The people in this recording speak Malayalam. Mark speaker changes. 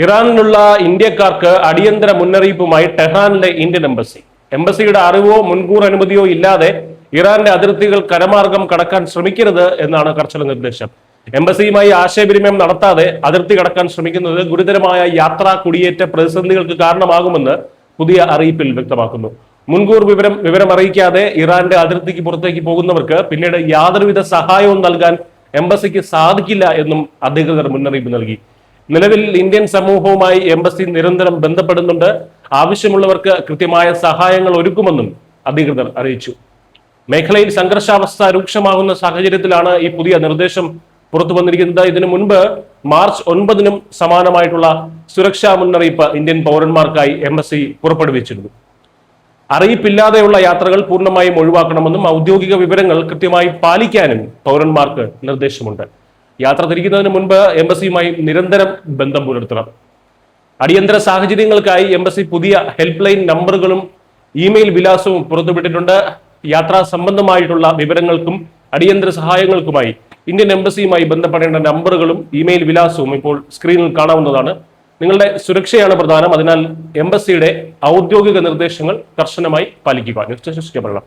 Speaker 1: ഇറാനിലുള്ള ഇന്ത്യക്കാർക്ക് അടിയന്തര മുന്നറിയിപ്പുമായി ടെഹ്റാനിലെ ഇന്ത്യൻ എംബസിയുടെ അറിവോ മുൻകൂർ അനുമതിയോ ഇല്ലാതെ ഇറാന്റെ അതിർത്തികൾ കരമാർഗം കടക്കാൻ ശ്രമിക്കരുത് എന്നാണ് കർശന നിർദ്ദേശം. എംബസിയുമായി ആശയവിനിമയം നടത്താതെ അതിർത്തി കടക്കാൻ ശ്രമിക്കുന്നത് ഗുരുതരമായ യാത്രാ കുടിയേറ്റ പ്രതിസന്ധികൾക്ക് കാരണമാകുമെന്ന് പുതിയ അറിയിപ്പിൽ വ്യക്തമാക്കുന്നു. മുൻകൂർ വിവരം അറിയിക്കാതെ ഇറാന്റെ അതിർത്തിക്ക് പുറത്തേക്ക് പോകുന്നവർക്ക് പിന്നീട് യാതൊരുവിധ സഹായവും നൽകാൻ എംബസിക്ക് സാധിക്കില്ല എന്നും അധികൃതർ മുന്നറിയിപ്പ് നൽകി. നിലവിൽ ഇന്ത്യൻ സമൂഹവുമായി എംബസി നിരന്തരം ബന്ധപ്പെടുന്നുണ്ട്. ആവശ്യമുള്ളവർക്ക് കൃത്യമായ സഹായങ്ങൾ ഒരുക്കുമെന്നും അധികൃതർ അറിയിച്ചു. മേഖലയിൽ സംഘർഷാവസ്ഥ രൂക്ഷമാകുന്ന സാഹചര്യത്തിലാണ് ഈ പുതിയ നിർദ്ദേശം പുറത്തു വന്നിരിക്കുന്നത്. ഇതിനു മുൻപ് മാർച്ച് 9-നും സമാനമായിട്ടുള്ള സുരക്ഷാ മുന്നറിയിപ്പ് ഇന്ത്യൻ പൗരന്മാർക്കായി എംബസി പുറപ്പെടുവിച്ചിരുന്നു. അറിയിപ്പില്ലാതെയുള്ള യാത്രകൾ പൂർണ്ണമായും ഒഴിവാക്കണമെന്നും ഔദ്യോഗിക വിവരങ്ങൾ കൃത്യമായി പാലിക്കാനും പൗരന്മാർക്ക് നിർദ്ദേശമുണ്ട്. യാത്ര തിരിക്കുന്നതിന് മുൻപ് എംബസിയുമായി നിരന്തരം ബന്ധം പുലർത്തണം. അടിയന്തര സാഹചര്യങ്ങൾക്കായി എംബസി പുതിയ ഹെൽപ്പ് ലൈൻ നമ്പറുകളും ഇമെയിൽ വിലാസവും പുറത്തുവിട്ടിട്ടുണ്ട്. യാത്രാ സംബന്ധമായിട്ടുള്ള വിവരങ്ങൾക്കും അടിയന്തര സഹായങ്ങൾക്കുമായി ഇന്ത്യൻ എംബസിയുമായി ബന്ധപ്പെടേണ്ട നമ്പറുകളും ഇമെയിൽ വിലാസവും ഇപ്പോൾ സ്ക്രീനിൽ കാണാവുന്നതാണ്. നിങ്ങളുടെ സുരക്ഷയാണ് പ്രധാനം. അതിനാൽ എംബസിയുടെ ഔദ്യോഗിക നിർദ്ദേശങ്ങൾ കർശനമായി പാലിക്കുക. News desk Kerala.